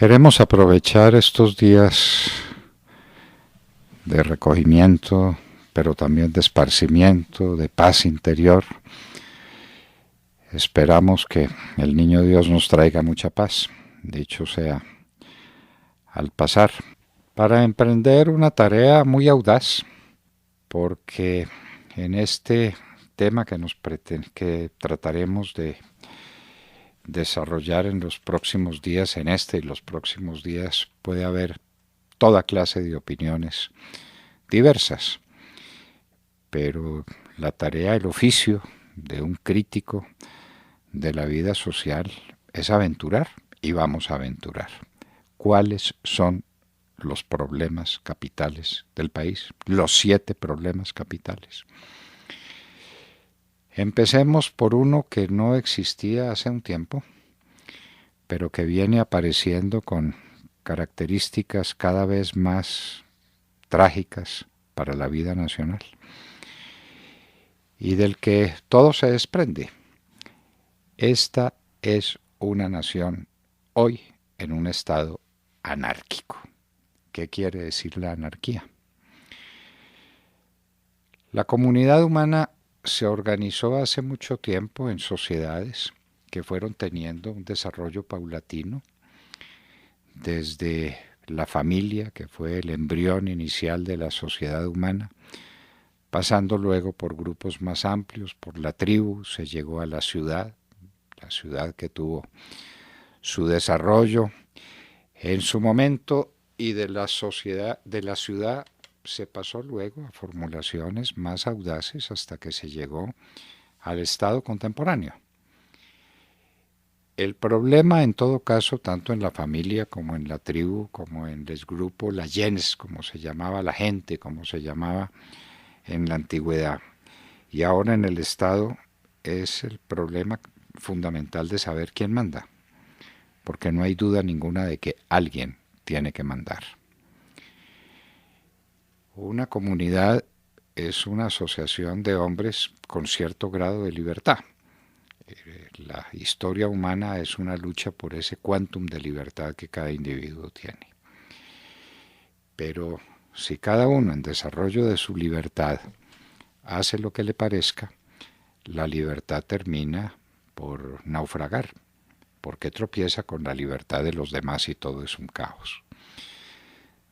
Queremos aprovechar estos días de recogimiento, pero también de esparcimiento, de paz interior. Esperamos que el Niño Dios nos traiga mucha paz, dicho sea al pasar, para emprender una tarea muy audaz, porque en este tema que trataremos de desarrollar en los próximos días, en este y los próximos días, puede haber toda clase de opiniones diversas, pero la tarea, el oficio de un crítico de la vida social es aventurar, y vamos a aventurar. ¿Cuáles son los problemas capitales del país? Los 7 problemas capitales. Empecemos por uno que no existía hace un tiempo, pero que viene apareciendo con características cada vez más trágicas para la vida nacional, y del que todo se desprende. Esta es una nación hoy en un estado anárquico. ¿Qué quiere decir la anarquía? La comunidad humana se organizó hace mucho tiempo en sociedades que fueron teniendo un desarrollo paulatino, desde la familia, que fue el embrión inicial de la sociedad humana, pasando luego por grupos más amplios, por la tribu, se llegó a la ciudad que tuvo su desarrollo en su momento, y de la ciudad se pasó luego a formulaciones más audaces hasta que se llegó al Estado contemporáneo. El problema, en todo caso, tanto en la familia como en la tribu, como en el grupo, la gens, como se llamaba la gente, como se llamaba en la antigüedad, y ahora en el Estado, es el problema fundamental de saber quién manda, porque no hay duda ninguna de que alguien tiene que mandar. Una comunidad es una asociación de hombres con cierto grado de libertad. La historia humana es una lucha por ese quantum de libertad que cada individuo tiene. Pero si cada uno en desarrollo de su libertad hace lo que le parezca, la libertad termina por naufragar, porque tropieza con la libertad de los demás y todo es un caos.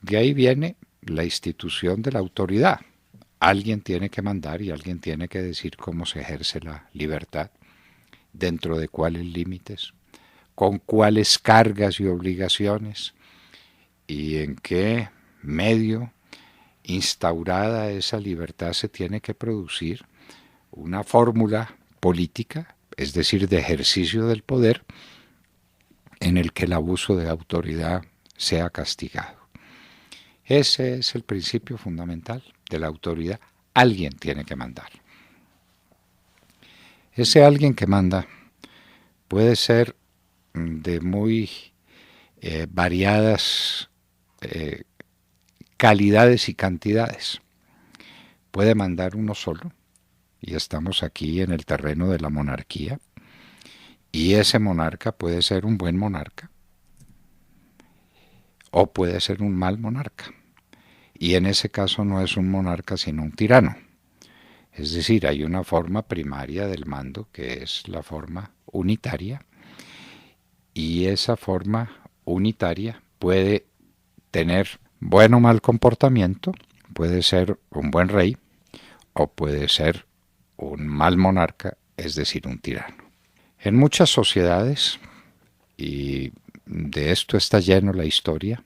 De ahí viene la institución de la autoridad. Alguien tiene que mandar y alguien tiene que decir cómo se ejerce la libertad, dentro de cuáles límites, con cuáles cargas y obligaciones, y en qué medio instaurada esa libertad se tiene que producir una fórmula política, es decir, de ejercicio del poder, en el que el abuso de autoridad sea castigado. Ese es el principio fundamental de la autoridad. Alguien tiene que mandar. Ese alguien que manda puede ser de muy variadas calidades y cantidades. Puede mandar uno solo, y estamos aquí en el terreno de la monarquía, y ese monarca puede ser un buen monarca, o puede ser un mal monarca, y en ese caso no es un monarca sino un tirano. Es decir, hay una forma primaria del mando que es la forma unitaria, y esa forma unitaria puede tener buen o mal comportamiento, puede ser un buen rey o puede ser un mal monarca, es decir, un tirano. En muchas sociedades, y de esto está lleno la historia,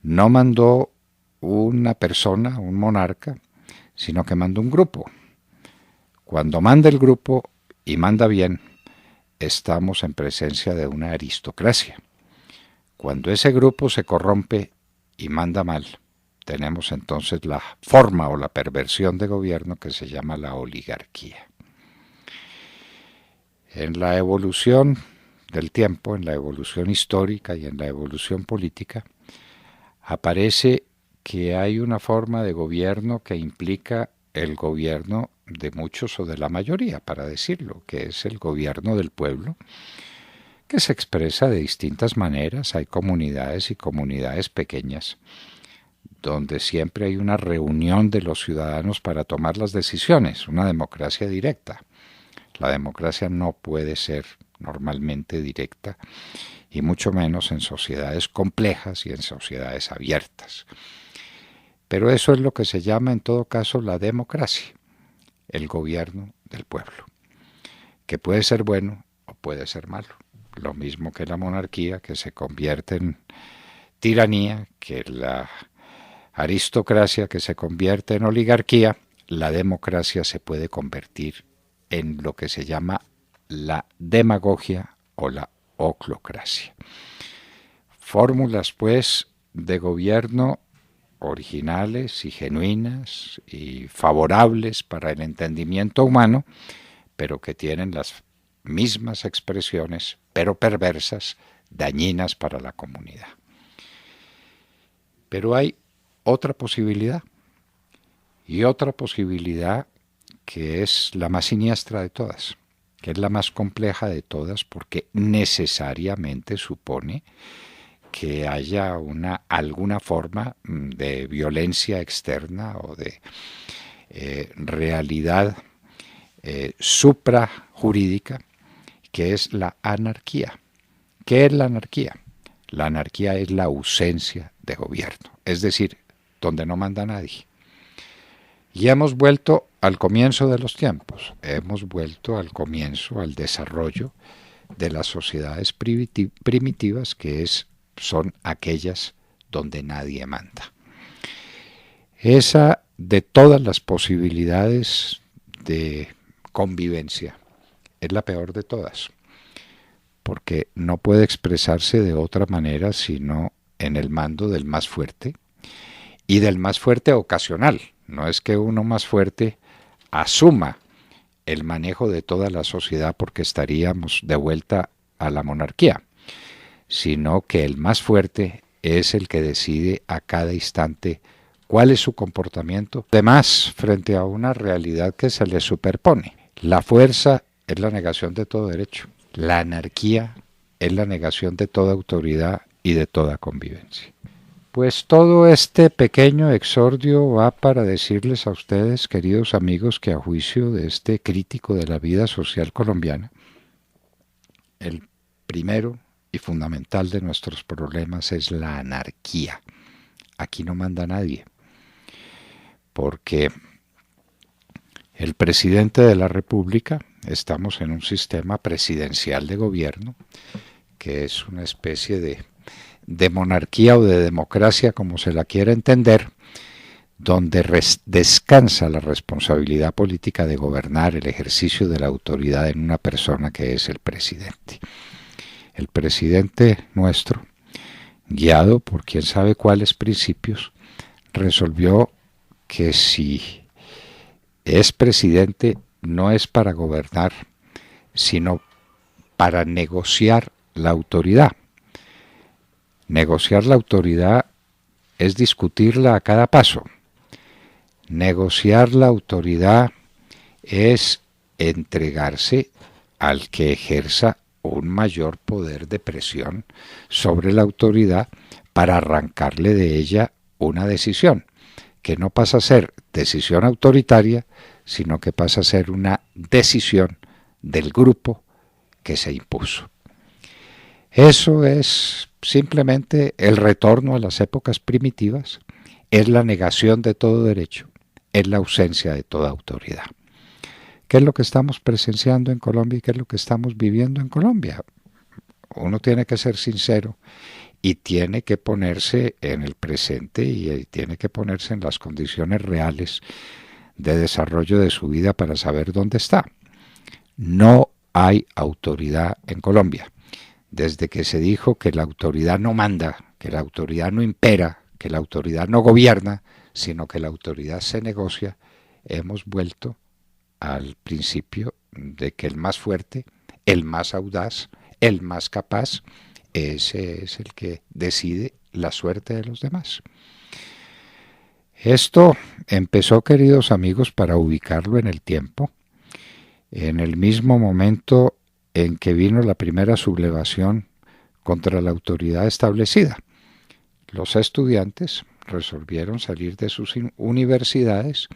no mandó una persona, un monarca, sino que mandó un grupo. Cuando manda el grupo y manda bien, estamos en presencia de una aristocracia. Cuando ese grupo se corrompe y manda mal, tenemos entonces la forma o la perversión de gobierno que se llama la oligarquía. En la evolución del tiempo, en la evolución histórica y en la evolución política, aparece que hay una forma de gobierno que implica el gobierno de muchos o de la mayoría, para decirlo, que es el gobierno del pueblo, que se expresa de distintas maneras. Hay comunidades y comunidades pequeñas donde siempre hay una reunión de los ciudadanos para tomar las decisiones, una democracia directa. La democracia no puede ser normalmente directa, y mucho menos en sociedades complejas y en sociedades abiertas. Pero eso es lo que se llama en todo caso la democracia, el gobierno del pueblo, que puede ser bueno o puede ser malo. Lo mismo que la monarquía, que se convierte en tiranía, que la aristocracia, que se convierte en oligarquía. La democracia se puede convertir en lo que se llama la demagogia o la oclocracia. Fórmulas, pues, de gobierno originales y genuinas y favorables para el entendimiento humano, pero que tienen las mismas expresiones, pero perversas, dañinas para la comunidad. Pero hay otra posibilidad, y otra posibilidad que es la más siniestra de todas, que es la más compleja de todas, porque necesariamente supone que haya alguna forma de violencia externa o de realidad suprajurídica, que es la anarquía. ¿Qué es la anarquía? La anarquía es la ausencia de gobierno, es decir, donde no manda nadie. Y hemos vuelto al comienzo de los tiempos, hemos vuelto al comienzo, al desarrollo de las sociedades primitivas, que son aquellas donde nadie manda. Esa, de todas las posibilidades de convivencia, es la peor de todas, porque no puede expresarse de otra manera sino en el mando del más fuerte, y del más fuerte ocasional. No es que uno más fuerte asuma el manejo de toda la sociedad, porque estaríamos de vuelta a la monarquía, sino que el más fuerte es el que decide a cada instante cuál es su comportamiento, además frente a una realidad que se le superpone. La fuerza es la negación de todo derecho, la anarquía es la negación de toda autoridad y de toda convivencia. Pues todo este pequeño exordio va para decirles a ustedes, queridos amigos, que a juicio de este crítico de la vida social colombiana, el primero y fundamental de nuestros problemas es la anarquía. Aquí no manda nadie, porque el presidente de la República, estamos en un sistema presidencial de gobierno, que es una especie de monarquía o de democracia, como se la quiera entender, donde descansa la responsabilidad política de gobernar, el ejercicio de la autoridad en una persona que es el presidente. El presidente nuestro, guiado por quién sabe cuáles principios, resolvió que si es presidente no es para gobernar, sino para negociar la autoridad. Negociar la autoridad es discutirla a cada paso. Negociar la autoridad es entregarse al que ejerza un mayor poder de presión sobre la autoridad para arrancarle de ella una decisión, que no pasa a ser decisión autoritaria, sino que pasa a ser una decisión del grupo que se impuso. Eso es simplemente el retorno a las épocas primitivas, es la negación de todo derecho, es la ausencia de toda autoridad. ¿Qué es lo que estamos presenciando en Colombia y qué es lo que estamos viviendo en Colombia? Uno tiene que ser sincero y tiene que ponerse en el presente y tiene que ponerse en las condiciones reales de desarrollo de su vida para saber dónde está. No hay autoridad en Colombia. Desde que se dijo que la autoridad no manda, que la autoridad no impera, que la autoridad no gobierna, sino que la autoridad se negocia, hemos vuelto al principio de que el más fuerte, el más audaz, el más capaz, ese es el que decide la suerte de los demás. Esto empezó, queridos amigos, para ubicarlo en el tiempo, en el mismo momento en que vino la primera sublevación contra la autoridad establecida. Los estudiantes resolvieron salir de sus universidades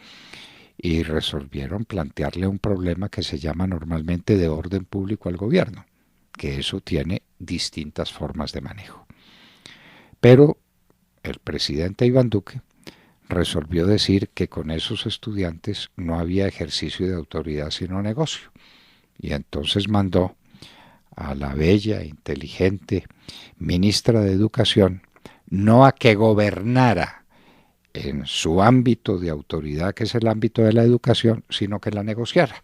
y resolvieron plantearle un problema que se llama normalmente de orden público al gobierno, que eso tiene distintas formas de manejo. Pero el presidente Iván Duque resolvió decir que con esos estudiantes no había ejercicio de autoridad sino negocio. Y entonces mandó a la bella, inteligente ministra de Educación no a que gobernara en su ámbito de autoridad, que es el ámbito de la educación, sino que la negociara.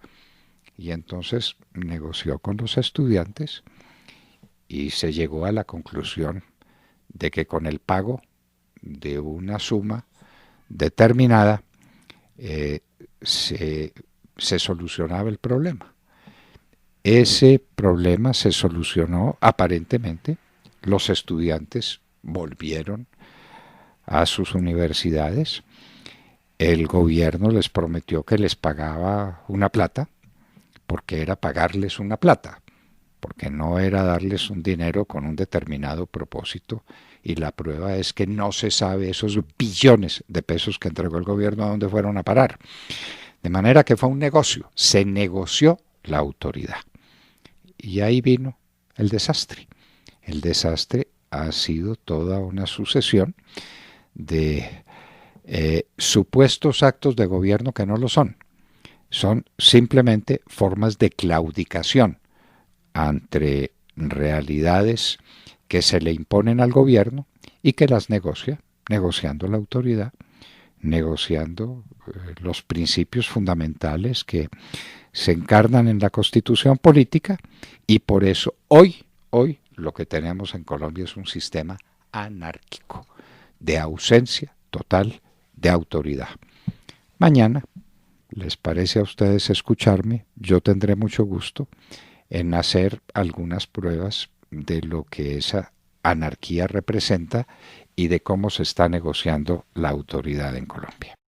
Y entonces negoció con los estudiantes y se llegó a la conclusión de que con el pago de una suma determinada se solucionaba el problema. Ese problema se solucionó aparentemente. Los estudiantes volvieron a sus universidades. El gobierno les prometió que les pagaba una plata, porque era pagarles una plata, porque no era darles un dinero con un determinado propósito. Y la prueba es que no se sabe esos billones de pesos que entregó el gobierno a dónde fueron a parar. De manera que fue un negocio, se negoció la autoridad. Y ahí vino el desastre. El desastre ha sido toda una sucesión de supuestos actos de gobierno que no lo son. Son simplemente formas de claudicación ante realidades que se le imponen al gobierno y que las negocia, negociando la autoridad, negociando los principios fundamentales que se encarnan en la Constitución política, y por eso hoy lo que tenemos en Colombia es un sistema anárquico, de ausencia total de autoridad. Mañana, ¿les parece a ustedes escucharme? Yo tendré mucho gusto en hacer algunas pruebas de lo que esa anarquía representa y de cómo se está negociando la autoridad en Colombia.